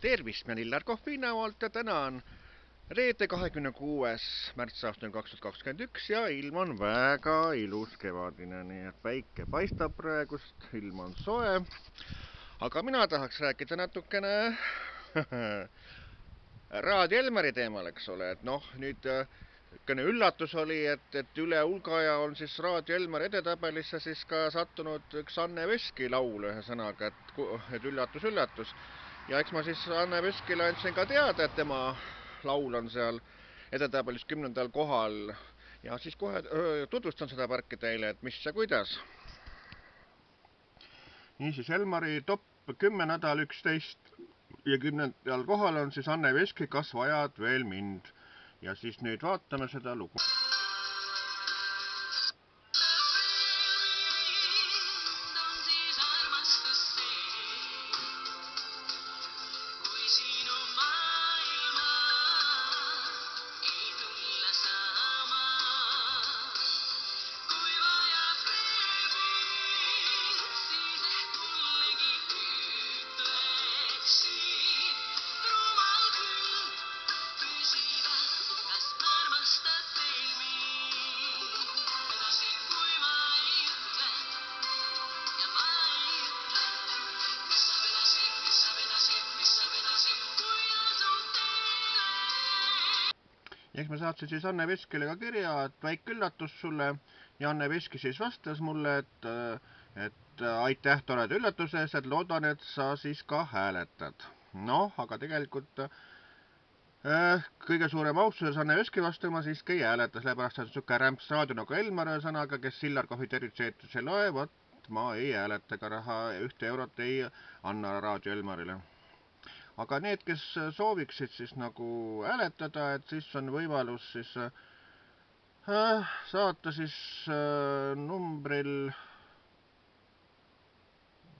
Tervist, mina Illar Kohvinavalt ja täna on reede 26. märts aastal 2021 ja ilm on väga ilus kevadine, nii et päike paistab praegust, ilm on soe. Aga mina tahaks rääkida natukene Raadio Elmari teemal, eks ole, et noh, nüüd üllatus oli, et üle hulgaja on siis Raadio Elmari edetabelisse siis ka sattunud üks Anne Veski laul ühe sõnaga, et üllatus. Ja eks ma siis Anne Veskile andsin ka teada, et tema laul on seal edetabelis 10. kohal. Ja siis kohe tutvustan seda värki teile, et mis ja kuidas. Niisiis Elmari top 10 nädal 11 ja 10. kohal on siis Anne Veski Kas vajad veel mind. Ja siis nüüd vaatame seda lugu. Ja eks ma saatsin siis Anne Veskile ka kirja, et väike üllatus sulle ja Anne Veski siis vastas mulle, et aitäh toreda üllatuse eest, et loodan, et sa siis ka hääletad. Noh, aga tegelikult kõige suurem austus Anne Veski vastu ma siiski ei hääleta, sellepärast on niisugune rämps raadio nagu Elmar sõnaga, kes Illar Kohvi tervitseetus ei loe, vot ma ei hääleta, ka raha 1 eurot ei anna Raadio Elmarile. Aga need, kes sooviksid siis nagu hääletada, et siis on võimalus siis saata siis numbril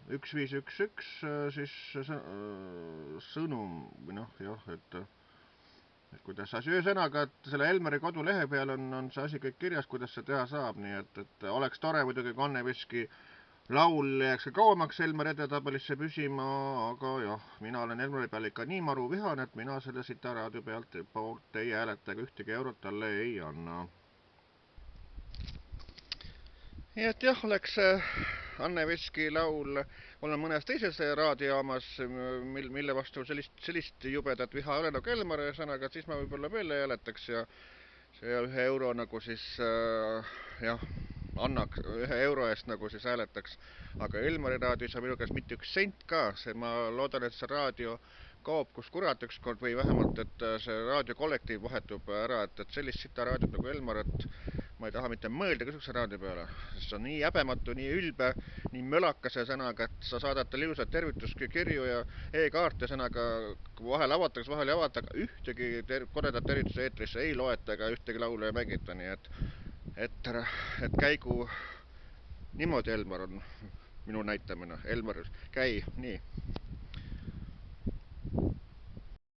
1511 siis sõnum või noh, jah, et kuidas asi ühesõnaga, et selle Elmari kodulehe peal on see asi kõik kirjas, kuidas see teha saab, nii et oleks tore muidugi, kui Anne Veski laul jääks ka kauemaks Elmari edetabelisse püsima, aga jah, mina olen Elmari peal ikka nii maru vihan, et mina selle Sita raadio poolt ei hääleta ega ühtegi eurot talle ei anna. Nii et jah, oleks Anne Veski laul olen mõnes teises raadiojaamas, mille vastu sellist jubedat viha ei ole nagu Elmari sõnaga, siis ma võib-olla veel ei hääletaks ja see 1 euro nagu siis jah, annaks 1 euro eest nagu siis hääletaks, aga Elmari raadio ei saa minu käest mitte 1 sent ka, ma loodan, et see raadio kaob kus kurat ükskord või vähemalt, et see raadiokollektiiv vahetub ära, et sellist Sita raadiot nagu Elmar, et ma ei taha mitte mõelda kõsukese raadio peale, sest see on nii häbematu, nii ülbe, nii mölakase sõnaga, et sa saadad talle ilusad tervituskirju ja e-kaarte sõnaga vahel avatakse, vahel ei avata, aga ühtegi koredat tervituse eetrisse ei loeta ega ühtegi laulu ei mängita, nii et käigu niimoodi Elmar on minu näitamine. Elmar, käi, nii.